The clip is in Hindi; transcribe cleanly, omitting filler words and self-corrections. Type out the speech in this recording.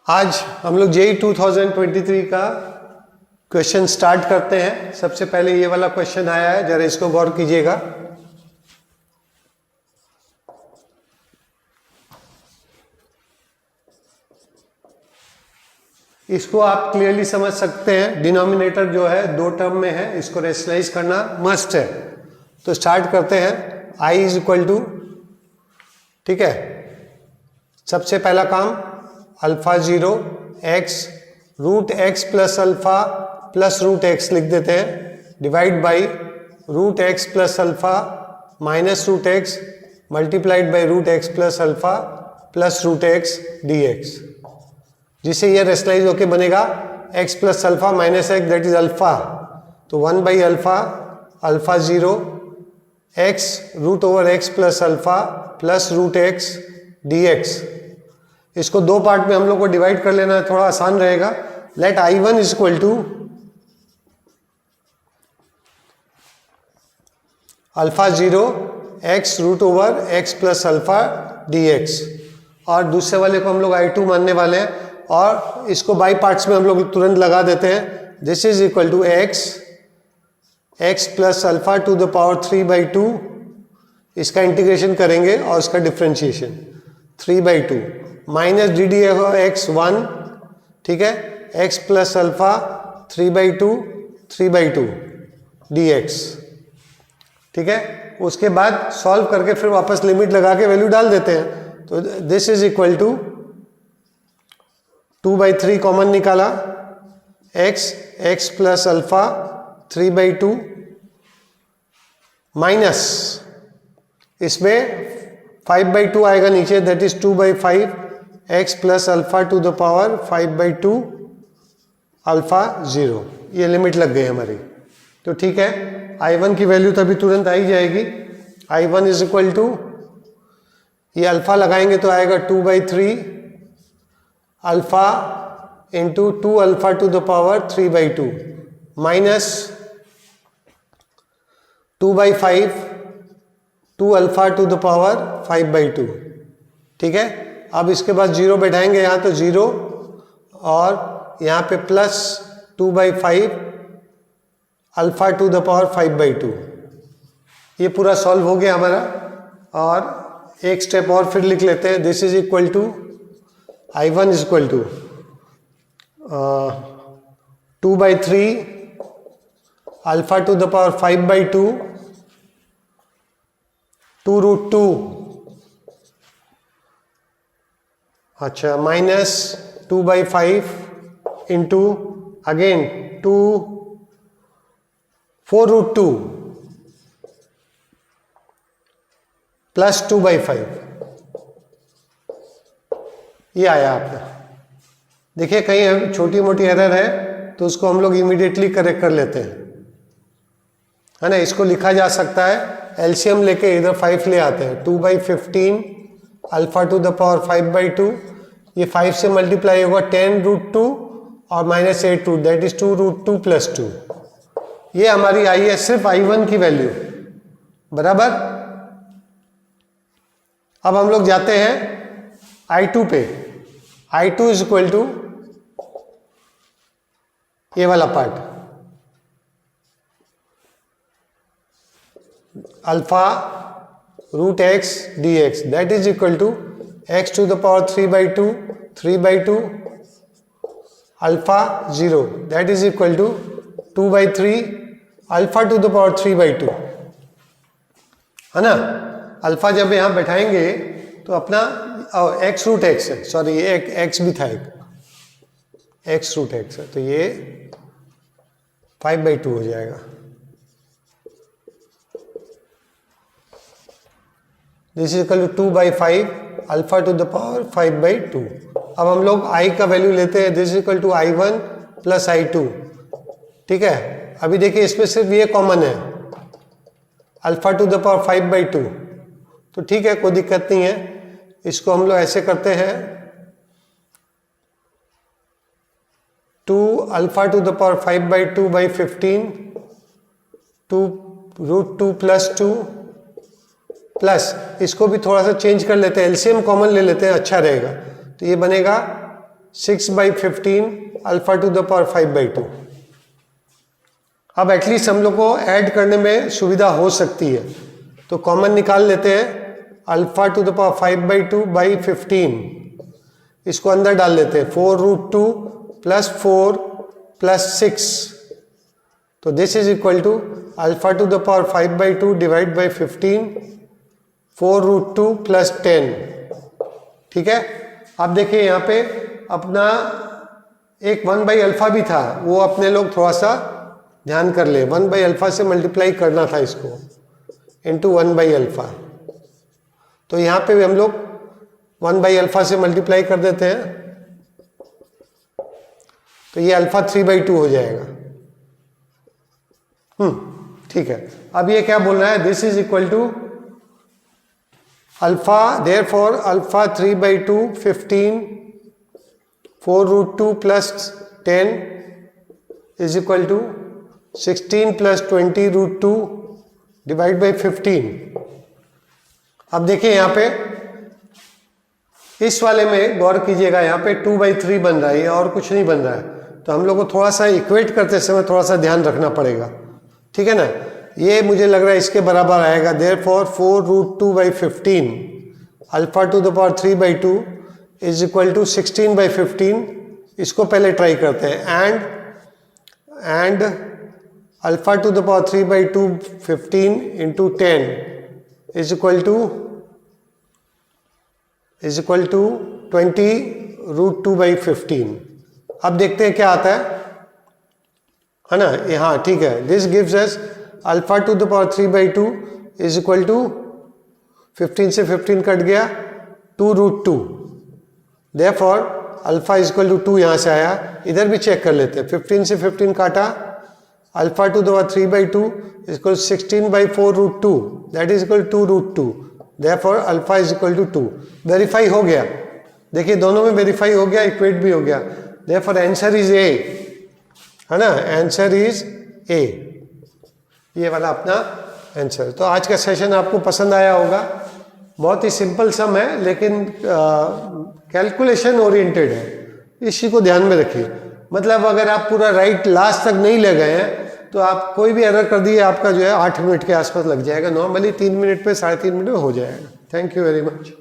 आज हम लोग जेई 2023 का क्वेश्चन स्टार्ट करते हैं। सबसे पहले ये वाला क्वेश्चन आया है, जरा इसको गौर कीजिएगा। इसको आप क्लियरली समझ सकते हैं। डिनोमिनेटर जो है दो टर्म में है, इसको रेशनलाइज करना मस्ट है। तो स्टार्ट करते हैं। i इज इक्वल टू, ठीक है, सबसे पहला काम alpha 0 x root x plus alpha plus root x लिख देते हैं, divide by root x plus alpha minus root x multiplied by root x plus alpha plus root x d x, जिससे यह रेशनलाइज होके बनेगा x plus alpha minus x, that is alpha. तो 1 by alpha, alpha 0 x root over x plus alpha plus root x d x. इसको दो पार्ट में हम लोग को डिवाइड कर लेना है, थोड़ा आसान रहेगा। Let I1 is equal to alpha 0 x root over x plus alpha d x, और दूसरे वाले को हम लोग I2 मानने वाले हैं, और इसको बाई पार्ट्स में हम लोग तुरंत लगा देते हैं। This is equal to x plus alpha to the power 3/2, इसका इंटीग्रेशन करेंगे और इसका differentiation 3/2 minus d d x 1, ठीक है, x plus alpha 3/2 d x, ठीक है। उसके बाद सॉल्व करके फिर वापस लिमिट लगा के वैल्यू डाल देते हैं। तो this is equal to 2/3 common निकाला, x प्लस अल्फा 3/2 माइनस इसमें 5/2 आएगा नीचे, that is 2/5 x plus alpha to the power 5/2 alpha 0। ये लिमिट लग गई हमारी। तो ठीक है, I1 की वैल्यू तो अभी तुरंत आई जाएगी। I1 इज इक्वल टू, ये अल्फा लगाएंगे तो आएगा 2/3 alpha into 2 alpha to the power 3/2 minus 2/5 2 alpha to the power 5/2, ठीक है। अब इसके बाद 0 बैठाएंगे यहाँ, तो 0 और यहाँ पे plus 2/5 alpha to the power 5/2। ये पूरा सॉल्व हो गया हमारा। और एक स्टेप और फिर लिख लेते हैं। This is equal to I1 is equal to 2/3 alpha to the power 5/2 2√2, अच्छा, माइनस 2/5 इंटू अगेन 4√2 प्लस 2/5। ये आया आपका। देखिए कहीं छोटी मोटी एरर है तो उसको हम लोग इमीडिएटली करेक्ट कर लेते हैं, है ना। इसको लिखा जा सकता है, एलसीएम लेके इधर 5 ले आते हैं। 2/15 अल्फा टू द पावर 5/2, ये 5 से मल्टीप्लाई होगा 10√2 और माइनस 8√2, दैट इज 2√2 प्लस 2। ये हमारी आई है सिर्फ I1 की वैल्यू, बराबर। अब हम लोग जाते हैं I2 पे। I2 इज इक्वल टू ये वाला part, alpha root x d x, that is equal to x to the power 3/2 alpha 0, that is equal to 2/3 alpha to the power 3/2, है ना। अल्फा जब यहां बैठाएंगे तो अपना x रूट एक्स है, सॉरी ये एक x भी था, एक x रूट एक्स है, तो ये 5/2 हो जाएगा। This is equal to 2/5 alpha to the power 5/2। अब हम लोग I का वैल्यू लेते हैं। This is equal to I1 plus I2, ठीक है। अभी देखिए इसमें सिर्फ ये कॉमन है, अल्फा टू द पावर 5/2, तो ठीक है, कोई दिक्कत नहीं है। इसको हम लोग ऐसे करते हैं, 2 alpha to the power 5/2/15 2√2 plus 2 plus, इसको भी थोड़ा सा चेंज कर लेते हैं, एलसीएम कॉमन ले लेते हैं, अच्छा रहेगा। तो ये बनेगा 6/15 अल्फा टू द पावर 5/2। अब एटलीस्ट हम लोग को ऐड करने में सुविधा हो सकती है, तो कॉमन निकाल लेते हैं। अल्फा टू द पावर 5/2/15 इसको अंदर डाल लेते हैं। 4√2 + 4 + 6, तो this is equal to alpha to the power 5/2 divide by 15 4√2 + 10। ठीक है, अब देखिए यहाँ पे अपना एक 1/अल्फा भी था, वो अपने लोग थोड़ा सा ध्यान कर ले। 1/अल्फा से मल्टीप्लाई करना था इसको इंटू 1/अल्फा, तो यहाँ पे भी हम लोग 1/अल्फा से मल्टीप्लाई कर देते हैं, तो ये अल्फा 3/2 हो जाएगा। ठीक है, अब ये क्या बोल रहा है, this is equal to alpha, therefore alpha 3/2 15 4√2 + 10 is equal to 16 + 20√2 divide by 15। अब देखिए यहाँ पे इस वाले में गौर कीजिएगा, यहाँ पे 2/3 बन रहा है और कुछ नहीं बन रहा है, तो हम लोग को थोड़ा सा इक्वेट करते समय थोड़ा सा ध्यान रखना पड़ेगा। ठीक है ना, ये मुझे लग रहा है इसके बराबर आएगा। Therefore 4√2/15 alpha to the power 3/2 is equal to 16/15। इसको पहले ट्राई करते हैं। And alpha to the power 3/2 15 into 10 is equal to 20√2/15। अब देखते हैं क्या आता है ना। हाँ ठीक है, this gives us alpha to the power 3/2 is equal to 15 से 15 कट गया 2√2। Therefore alpha is equal to 2 यहाँ से आया। इधर भी चेक कर लेते हैं, 15 से 15 काटा, alpha to the power 3/2 is equal 16/4√2 that is equal 2√2। Therefore alpha is equal to 2। Verify हो गया, देखिए दोनों में वेरीफाई हो गया, इक्वेट भी हो गया। देयरफॉर आंसर इज ए, है ना, आंसर इज ए, ये वाला अपना आंसर। तो आज का सेशन आपको पसंद आया होगा। बहुत ही सिंपल सम है, लेकिन कैलकुलेशन ओरिएंटेड है, इसी को ध्यान में रखिए। मतलब अगर आप पूरा राइट लास्ट तक नहीं ले गए हैं तो आप कोई भी एरर कर दिए, आपका जो है 8 मिनट के आसपास लग जाएगा। नॉर्मली 3 मिनट पे 3.5 मिनट में हो जाएगा। Thank you very much.